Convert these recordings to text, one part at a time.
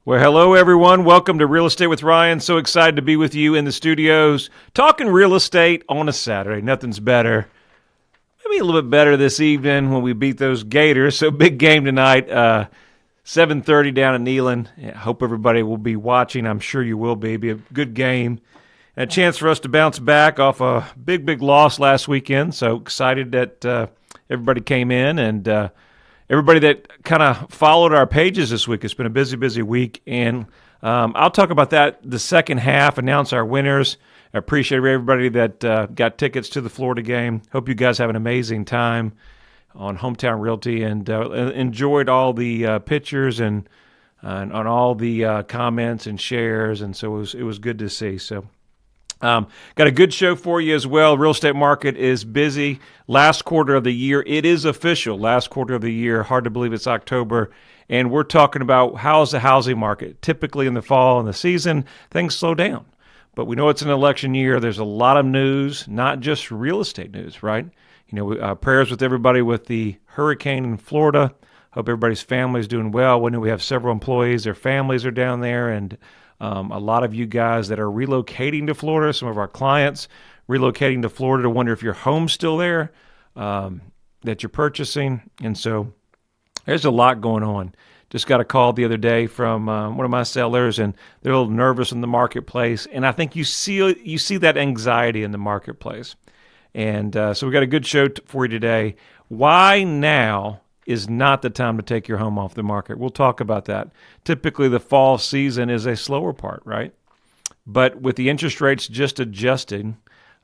Well, hello, everyone. Welcome to Real Estate with Ryan. So excited to be with you in the studios, talking real estate on a Saturday. Nothing's better. Maybe a little bit better this evening when we beat those Gators. So big game tonight, 7:30 down in Neyland. I hope everybody will be watching. I'm sure you will be. It'll be a good game. And a chance for us to bounce back off a big loss last weekend. So excited that everybody came in and everybody that kind of followed our pages this week. It's been a busy week, and I'll talk about that the second half, announce our winners. I appreciate everybody that got tickets to the Florida game. Hope you guys have an amazing time on Hometown Realty and enjoyed all the pictures and on all the comments and shares, and so it was good to see. So. Got a good show for you as well. Real estate market is busy. Last quarter of the year, it is official. Last quarter of the year, hard to believe it's October. And we're talking about how's the housing market. Typically in the fall and the season, things slow down. But we know it's an election year. There's a lot of news, not just real estate news, right? You know, prayers with everybody with the hurricane in Florida. Hope everybody's family is doing well. We know we have several employees. Their families are down there, and a lot of you guys that are relocating to Florida, some of our clients relocating to Florida to wonder if your home's still there that you're purchasing. And so there's a lot going on. Just got a call the other day from one of my sellers, and they're a little nervous in the marketplace. And I think you see that anxiety in the marketplace. And so we got a good show for you today. Why now is not the time to take your home off the market? We'll talk about that. Typically, the fall season is a slower part, right? But with the interest rates just adjusting,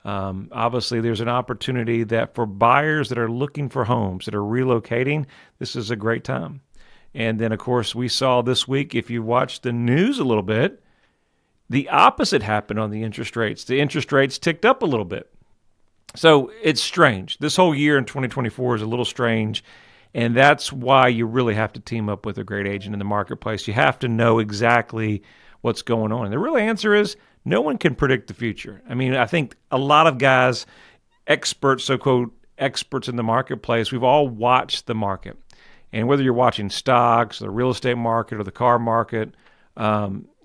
obviously there's an opportunity that for buyers that are looking for homes, that are relocating, this is a great time. And then, of course, we saw this week, if you watched the news a little bit, the opposite happened on the interest rates. The interest rates ticked up a little bit. So it's strange. This whole year in 2024 is a little strange. And that's why you really have to team up with a great agent in the marketplace. You have to know exactly what's going on. And the real answer is no one can predict the future. I mean, I think a lot of guys, experts, so-called experts in the marketplace, we've all watched the market. And whether you're watching stocks, the real estate market, or the car market,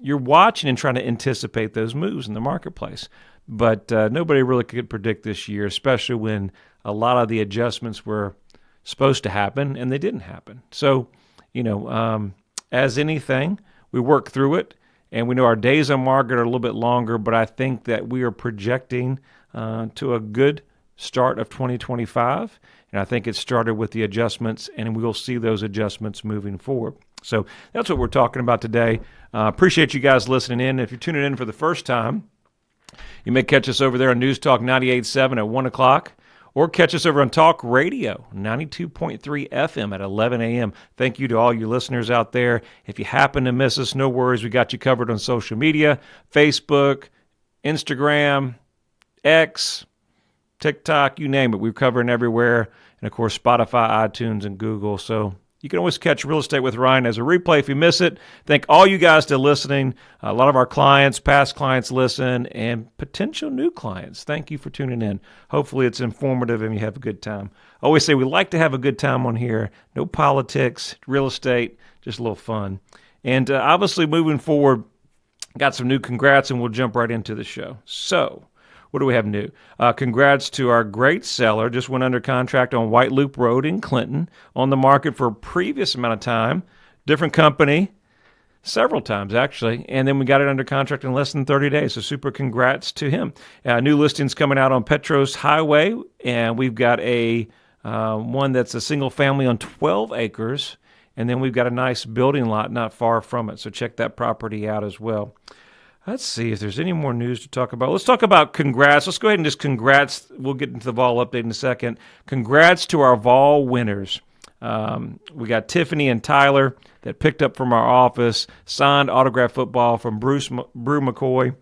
you're watching and trying to anticipate those moves in the marketplace. But nobody really could predict this year, especially when a lot of the adjustments were supposed to happen, and they didn't happen. So, you know, as anything, we work through it, and we know our days on market are a little bit longer, but I think that we are projecting to a good start of 2025, and I think it started with the adjustments, and we will see those adjustments moving forward. So that's what we're talking about today. Appreciate you guys listening in. If you're tuning in for the first time, you may catch us over there on News Talk 98.7 at 1 o'clock. Or catch us over on Talk Radio, 92.3 FM at 11 a.m. Thank you to all you listeners out there. If you happen to miss us, no worries. We got you covered on social media, Facebook, Instagram, X, TikTok, you name it. We're covering everywhere. And, of course, Spotify, iTunes, and Google. So you can always catch Real Estate with Ryan as a replay if you miss it. Thank all you guys for listening. A lot of our clients, past clients listen, and potential new clients. Thank you for tuning in. Hopefully it's informative and you have a good time. I always say we like to have a good time on here. No politics, real estate, just a little fun. And obviously moving forward, got some new congrats, and we'll jump right into the show. So, what do we have new? Congrats to our great seller. Just went under contract on White Loop Road in Clinton. On the market for a previous amount of time. Different company. Several times, actually. And then we got it under contract in less than 30 days. So super congrats to him. New listings coming out on Petros Highway. And we've got a one that's a single family on 12 acres. And then we've got a nice building lot not far from it. So check that property out as well. Let's see if there's any more news to talk about. Let's talk about congrats. Let's go ahead and just congrats. We'll get into the vol update in a second. Congrats to our vol winners. We got Tiffany and Tyler that picked up from our office, signed autographed football from Brew McCoy.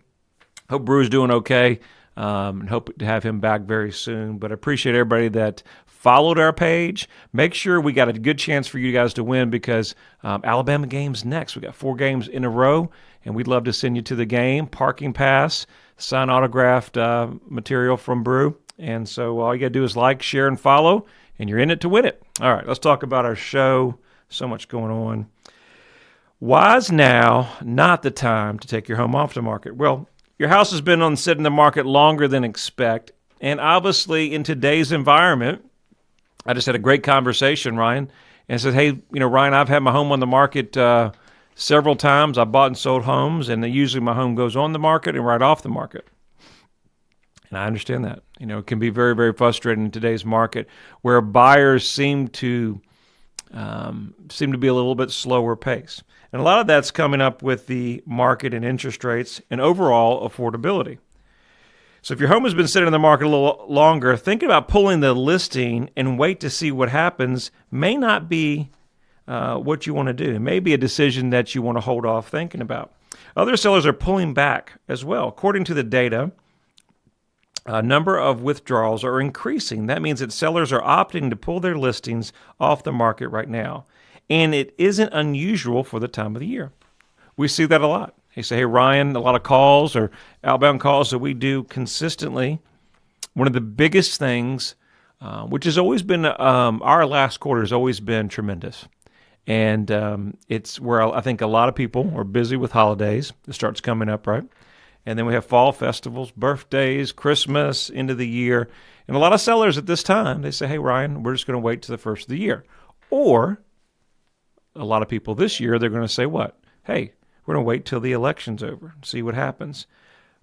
Hope Brew's doing okay, and hope to have him back very soon. But I appreciate everybody that followed our page. Make sure we got a good chance for you guys to win because Alabama game's next. We got 4 games in a row, and we'd love to send you to the game. Parking pass, sign autographed material from Brew. And so all you got to do is like, share, and follow, and you're in it to win it. All right, let's talk about our show. So much going on. Why is now not the time to take your home off the market? Well, your house has been on sitting in the market longer than expect. And obviously in today's environment, I just had a great conversation, Ryan, and said, hey, Ryan, I've had my home on the market several times. I bought and sold homes, and usually my home goes on the market and right off the market. And I understand that. It can be very, very frustrating in today's market where buyers seem to be a little bit slower pace. And a lot of that's coming up with the market and interest rates and overall affordability. So if your home has been sitting in the market a little longer, thinking about pulling the listing and wait to see what happens may not be what you want to do. It may be a decision that you want to hold off thinking about. Other sellers are pulling back as well. According to the data, a number of withdrawals are increasing. That means that sellers are opting to pull their listings off the market right now. And it isn't unusual for the time of the year. We see that a lot. They say, hey, Ryan, a lot of calls or outbound calls that we do consistently. One of the biggest things, which has always been, our last quarter has always been tremendous. And it's where I think a lot of people are busy with holidays. It starts coming up, right? And then we have fall festivals, birthdays, Christmas, end of the year. And a lot of sellers at this time, they say, hey, Ryan, we're just going to wait to the first of the year. Or a lot of people this year, they're going to say what? Hey, we're going to wait till the election's over and see what happens.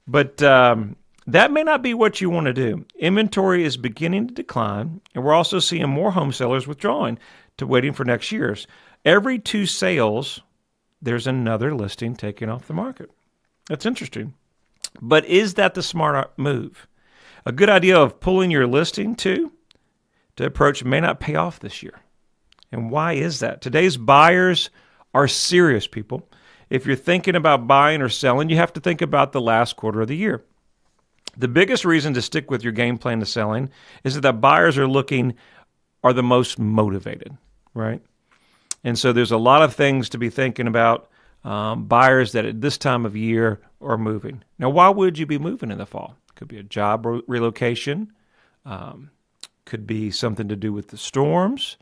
But that may not be what you want to do. Inventory is beginning to decline, and we're also seeing more home sellers withdrawing to waiting for next year's. Every 2 sales, there's another listing taken off the market. That's interesting. But is that the smart move? A good idea of pulling your listing to approach may not pay off this year. And why is that? Today's buyers are serious, people. If you're thinking about buying or selling, you have to think about the last quarter of the year. The biggest reason to stick with your game plan to selling is that the buyers are the most motivated, right? And so there's a lot of things to be thinking about. Buyers that at this time of year are moving. Now, why would you be moving in the fall? Could be a job relocation. Could be something to do with the storms.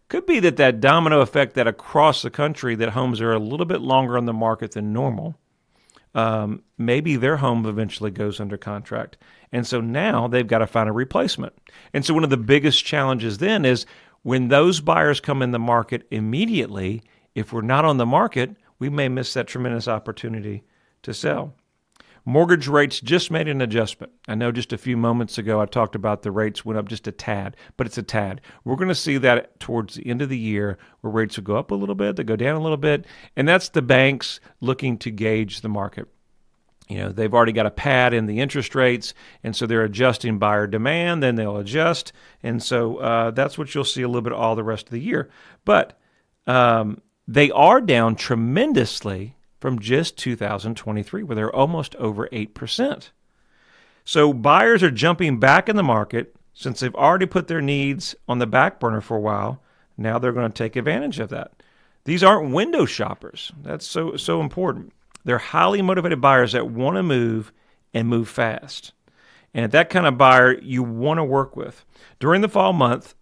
Could be that domino effect that across the country that homes are a little bit longer on the market than normal. Maybe their home eventually goes under contract. And so now they've got to find a replacement. And so one of the biggest challenges then is when those buyers come in the market immediately, if we're not on the market, we may miss that tremendous opportunity to sell. Mortgage rates just made an adjustment. I know just a few moments ago I talked about the rates went up just a tad, but it's a tad. We're going to see that towards the end of the year where rates will go up a little bit, they go down a little bit, and that's the banks looking to gauge the market. They've already got a pad in the interest rates, and so they're adjusting buyer demand, then they'll adjust, and so that's what you'll see a little bit all the rest of the year. But they are down tremendously from just 2023, where they're almost over 8%. So buyers are jumping back in the market since they've already put their needs on the back burner for a while. Now they're going to take advantage of that. These aren't window shoppers. That's so important. They're highly motivated buyers that want to move and move fast. And that kind of buyer you want to work with. During the fall months,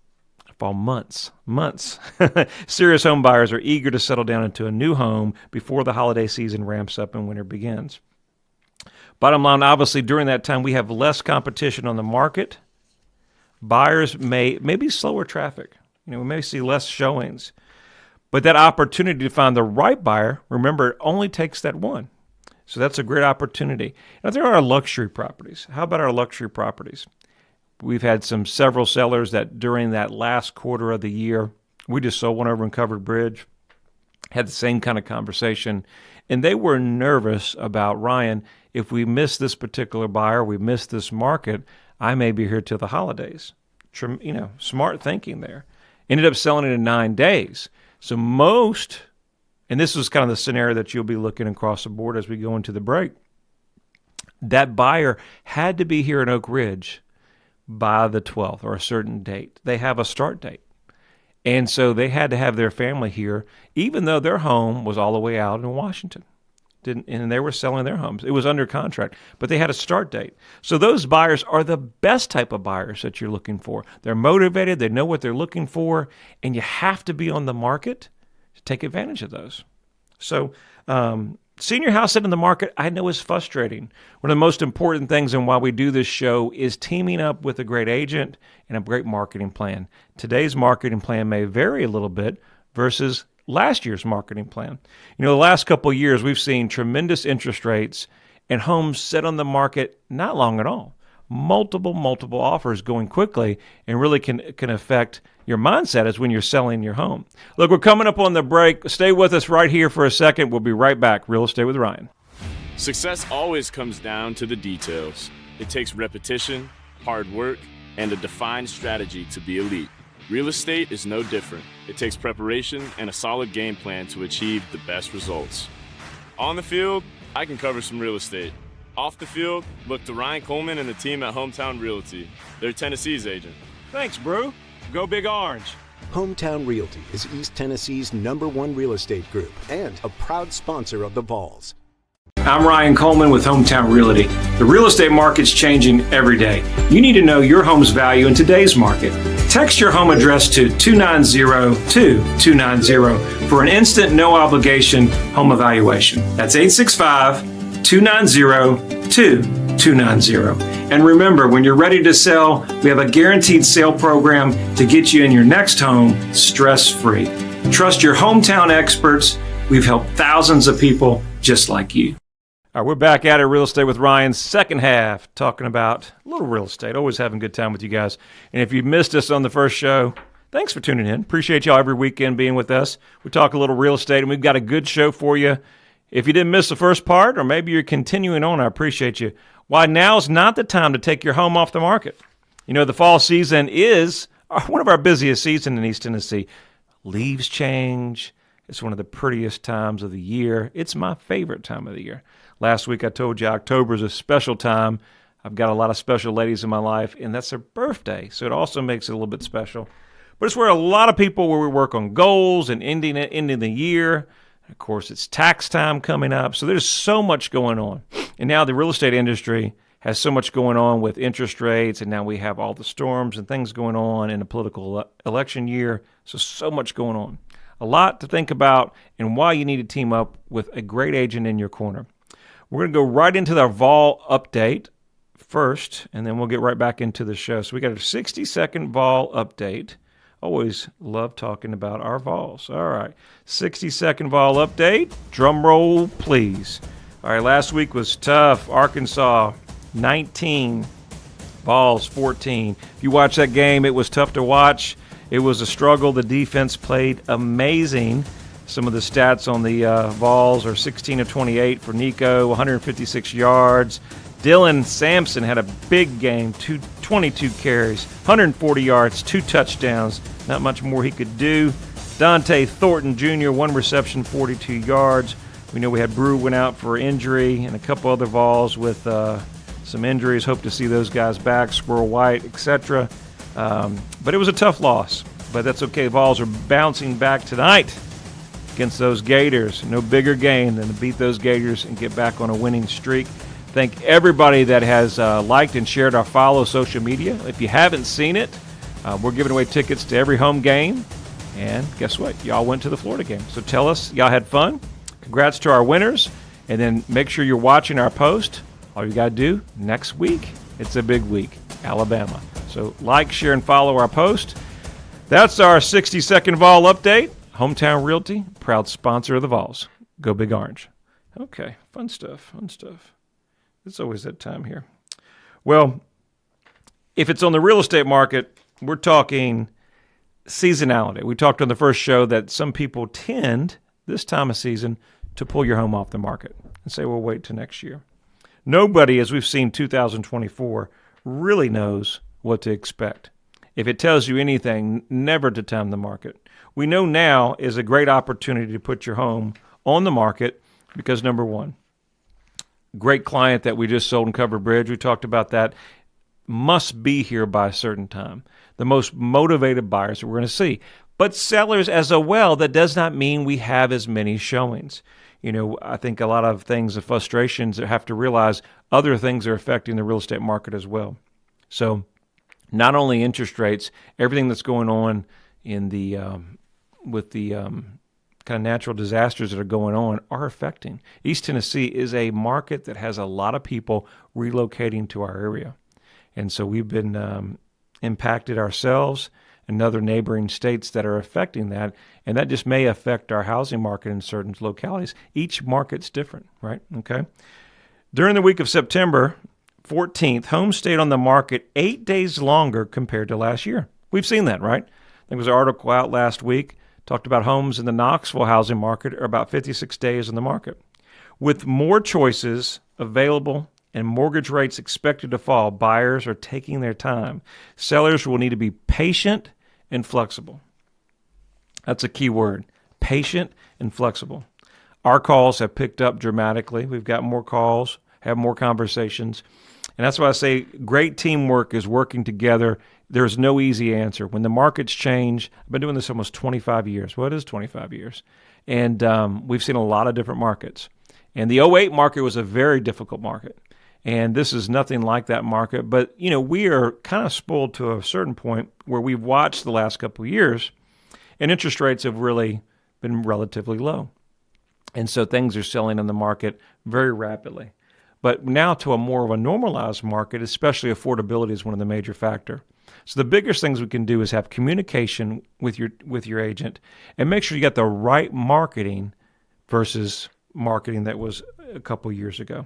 serious home buyers are eager to settle down into a new home before the holiday season ramps up and winter begins. Bottom line, obviously, during that time, we have less competition on the market. Buyers may be slower traffic. We may see less showings. But that opportunity to find the right buyer, remember, it only takes that one. So that's a great opportunity. Now, there are luxury properties. How about our luxury properties? We've had several sellers that during that last quarter of the year, we just sold one over in Covered Bridge, had the same kind of conversation, and they were nervous about, Ryan, if we miss this particular buyer, we miss this market, I may be here till the holidays. Smart thinking there. Ended up selling it in 9 days. So and this was kind of the scenario that you'll be looking across the board as we go into the break, that buyer had to be here in Oak Ridge by the 12th or a certain date. They have a start date. And so they had to have their family here, even though their home was all the way out in Washington. And they were selling their homes. It was under contract, but they had a start date. So those buyers are the best type of buyers that you're looking for. They're motivated. They know what they're looking for. And you have to be on the market to take advantage of those. So senior housing in the market, I know, is frustrating. One of the most important things and why we do this show is teaming up with a great agent and a great marketing plan. Today's marketing plan may vary a little bit versus last year's marketing plan. You know, the last couple of years, we've seen tremendous interest rates and homes sit on the market not long at all. Multiple offers going quickly, and really can affect your mindset as when you're selling your home. Look, we're coming up on the break. Stay with us right here for a second. We'll be right back. Real Estate with Ryan. Success always comes down to the details. It takes repetition, hard work, and a defined strategy to be elite. Real estate is no different. It takes preparation and a solid game plan to achieve the best results. On the field, I can cover some real estate. Off the field, look to Ryan Coleman and the team at Hometown Realty. They're Tennessee's agent. Thanks, Brew. Go Big Orange. Hometown Realty is East Tennessee's #1 real estate group and a proud sponsor of the Vols. I'm Ryan Coleman with Hometown Realty. The real estate market's changing every day. You need to know your home's value in today's market. Text your home address to 290-2290 for an instant, no obligation home evaluation. That's 865-290-2290. And remember, when you're ready to sell, we have a guaranteed sale program to get you in your next home stress-free. Trust your hometown experts. We've helped thousands of people just like you. All right, we're back at it, Real Estate with Ryan, second half, talking about a little real estate. Always having a good time with you guys. And if you missed us on the first show, thanks for tuning in. Appreciate y'all every weekend being with us. We talk a little real estate, and we've got a good show for you. If you didn't miss the first part, or maybe you're continuing on, I appreciate you. Why now's not the time to take your home off the market. You know, the fall season is one of our busiest seasons in East Tennessee. Leaves change. It's one of the prettiest times of the year. It's my favorite time of the year. Last week I told you October is a special time. I've got a lot of special ladies in my life, and that's their birthday, so it also makes it a little bit special. But it's where a lot of people, where we work on goals and ending the year. Of course, it's tax time coming up, so there's so much going on. And now the real estate industry has so much going on with interest rates, and now we have all the storms and things going on in a political election year, so much going on. A lot to think about and why you need to team up with a great agent in your corner. We're going to go right into our vol update first, and then we'll get right back into the show. So we got a 60-second vol update. Always love talking about our vols. All right, 60-second vol update. Drum roll, please. All right, last week was tough. Arkansas, 19. Vols, 14. If you watch that game, it was tough to watch. It was a struggle. The defense played amazing. Some of the stats on the Vols are 16 of 28 for 𝐓𝐤𝐤, 156 yards. Dylan Sampson had a big game, 22 carries, 140 yards, 2 touchdowns. Not much more he could do. Dante Thornton Jr., 1 reception, 42 yards. We know we had Brew went out for injury, and a couple other Vols with some injuries. Hope to see those guys back, Squirrel White, etc. But it was a tough loss, but that's okay. Vols are bouncing back tonight against those Gators. No bigger game than to beat those Gators and get back on a winning streak. Thank everybody that has liked and shared our follow social media. If you haven't seen it, we're giving away tickets to every home game. And guess what? Y'all went to the Florida game. So tell us y'all had fun. Congrats to our winners. And then make sure you're watching our post. All you got to do next week, it's a big week, Alabama. So like, share, and follow our post. That's our 60-second vol update. Hometown Realty, proud sponsor of the Vols. Go Big Orange. Okay, fun stuff. It's always that time here. Well, if it's on the real estate market, we're talking seasonality. We talked on the first show that some people tend, this time of season, to pull your home off the market and say, we'll wait till next year. Nobody, as we've seen 2024, really knows what to expect. If it tells you anything, never to time the market. We know now is a great opportunity to put your home on the market because, number one, great client that we just sold in Covered Bridge, we talked about that, must be here by a certain time. The most motivated buyers that we're going to see. But sellers as well, that does not mean we have as many showings. You know, I think a lot of things, the frustrations, have to realize other things are affecting the real estate market as well. So not only interest rates, everything that's going on in the with the kind of natural disasters that are going on are affecting. East Tennessee is a market that has a lot of people relocating to our area. And so we've been impacted ourselves and other neighboring states that are affecting that. And that just may affect our housing market in certain localities. Each market's different, right? Okay. During the week of September 14th, homes stayed on the market 8 days longer compared to last year. We've seen that, right? There was an article out last week, talked about homes in the Knoxville housing market are about 56 days in the market. With more choices available and mortgage rates expected to fall, buyers are taking their time. Sellers will need to be patient and flexible. That's a key word, patient and flexible. Our calls have picked up dramatically. We've got more calls, have more conversations. And that's why I say great teamwork is working together. There's no easy answer. When the markets change, I've been doing this almost 25 years. Well, it is 25 years. And we've seen a lot of different markets. And the '08 market was a very difficult market. And this is nothing like that market. But, you know, we are kind of spoiled to a certain point where we've watched the last couple of years, and interest rates have really been relatively low. And so things are selling in the market very rapidly. But now to a more of a normalized market, especially affordability is one of the major factors. So the biggest things we can do is have communication with your agent and make sure you got the right marketing versus marketing that was a couple years ago.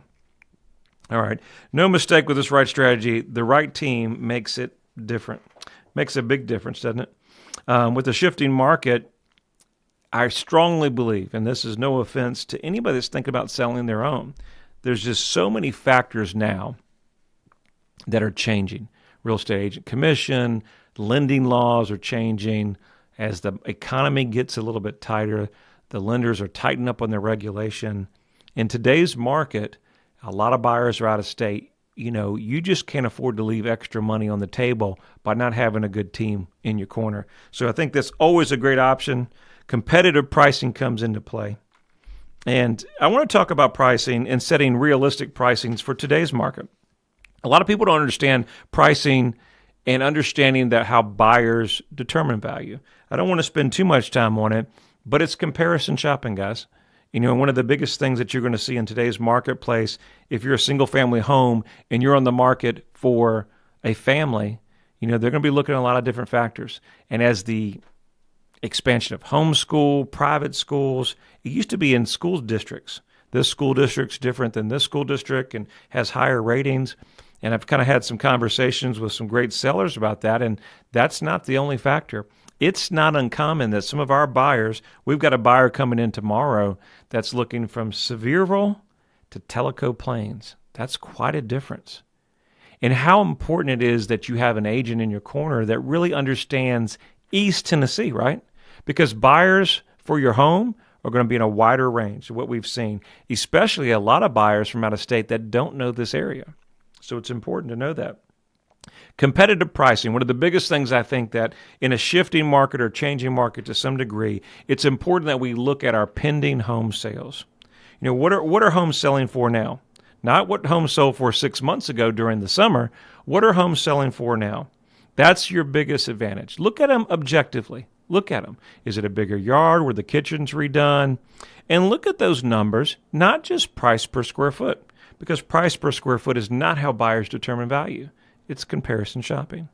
All right. No mistake with this right strategy. The right team makes it different. Makes a big difference, doesn't it? With the shifting market, I strongly believe, and this is no offense to anybody that's thinking about selling their own, there's just so many factors now that are changing. Real estate agent commission, lending laws are changing. As the economy gets a little bit tighter, the lenders are tightening up on their regulation. In today's market, a lot of buyers are out of state. You know, you just can't afford to leave extra money on the table by not having a good team in your corner. So I think that's always a great option. Competitive pricing comes into play. And I want to talk about pricing and setting realistic pricings for today's market. A lot of people don't understand pricing and understanding that how buyers determine value. I don't want to spend too much time on it, but it's comparison shopping, guys. You know, one of the biggest things that you're going to see in today's marketplace, if you're a single-family home and you're on the market for a family, you know, they're going to be looking at a lot of different factors. And as the expansion of homeschool, private schools, it used to be in school districts. This school district's different than this school district and has higher ratings. And I've kind of had some conversations with some great sellers about that, and that's not the only factor. It's not uncommon that some of our buyers, we've got a buyer coming in tomorrow that's looking from Sevierville to Tellico Plains. That's quite a difference. And how important it is that you have an agent in your corner that really understands East Tennessee, right? Because buyers for your home are going to be in a wider range of what we've seen, especially a lot of buyers from out of state that don't know this area. So it's important to know that. Competitive pricing, one of the biggest things I think that in a shifting market or changing market to some degree, it's important that we look at our pending home sales. You know, what are homes selling for now? Not what homes sold for 6 months ago during the summer. What are homes selling for now? That's your biggest advantage. Look at them objectively. Look at them. Is it a bigger yard where the kitchen's redone? And look at those numbers, not just price per square foot, because price per square foot is not how buyers determine value. It's comparison shopping.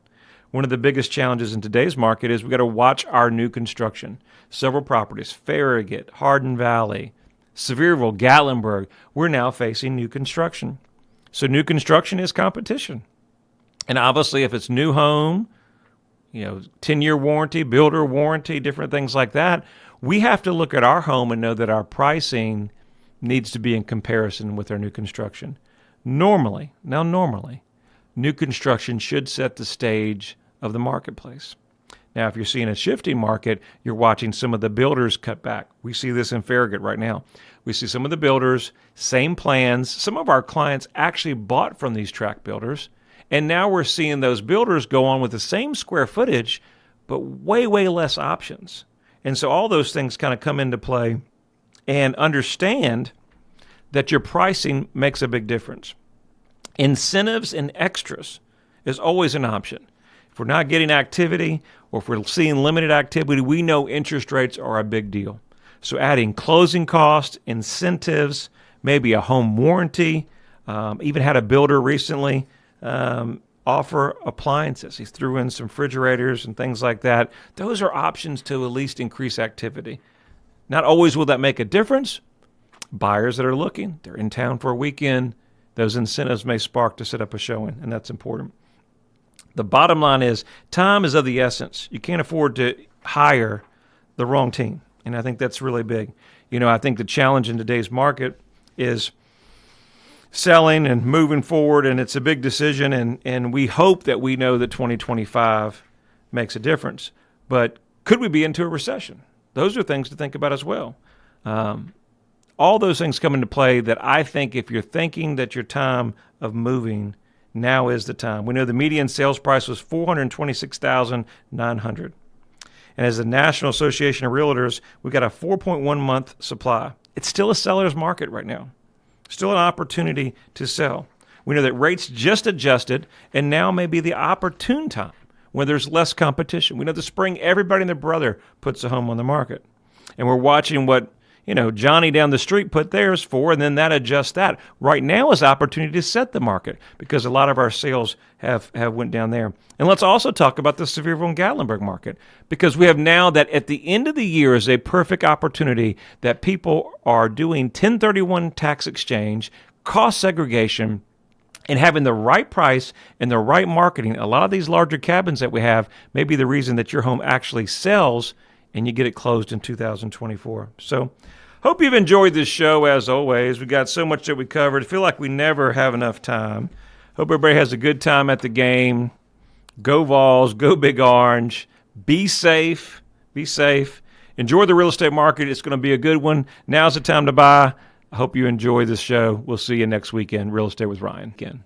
One of the biggest challenges in today's market is we've got to watch our new construction. Several properties, Farragut, Hardin Valley, Sevierville, Gatlinburg, we're now facing new construction. So new construction is competition. And obviously if it's new home, you know, 10-year warranty, builder warranty, different things like that, we have to look at our home and know that our pricing needs to be in comparison with our new construction. Normally, new construction should set the stage of the marketplace. Now, if you're seeing a shifting market, you're watching some of the builders cut back. We see this in Farragut right now. We see some of the builders, same plans. Some of our clients actually bought from these tract builders, and now we're seeing those builders go on with the same square footage, but way, way less options. And so all those things kind of come into play, and understand that your pricing makes a big difference. Incentives and extras is always an option. If we're not getting activity or if we're seeing limited activity, we know interest rates are a big deal. So adding closing costs, incentives, maybe a home warranty, even had a builder recently offer appliances. He threw in some refrigerators and things like that. Those are options to at least increase activity. Not always will that make a difference. Buyers that are looking, they're in town for a weekend, those incentives may spark to set up a showing, and that's important. The bottom line is time is of the essence. You can't afford to hire the wrong team, and I think that's really big. I think the challenge in today's market is selling and moving forward, and it's a big decision, and we hope that we know that 2025 makes a difference. But could we be into a recession? Those are things to think about as well. All those things come into play that I think if you're thinking that your time of moving, now is the time. We know the median sales price was $426,900. And as the National Association of Realtors, we've got a 4.1 month supply. It's still a seller's market right now. Still an opportunity to sell. We know that rates just adjusted, and now may be the opportune time when there's less competition. We know the spring, everybody and their brother puts a home on the market. And we're watching what Johnny down the street put theirs for, and then that adjusts that. Right now is opportunity to set the market because a lot of our sales have went down there. And let's also talk about the Sevierville and Gatlinburg market, because we have now that at the end of the year is a perfect opportunity that people are doing 1031 tax exchange, cost segregation, and having the right price and the right marketing. A lot of these larger cabins that we have may be the reason that your home actually sells and you get it closed in 2024. So hope you've enjoyed this show as always. We got so much that we covered. I feel like we never have enough time. Hope everybody has a good time at the game. Go Vols, go Big Orange. Be safe. Be safe. Enjoy the real estate market. It's going to be a good one. Now's the time to buy. I hope you enjoy this show. We'll see you next weekend. Real Estate with Ryan again.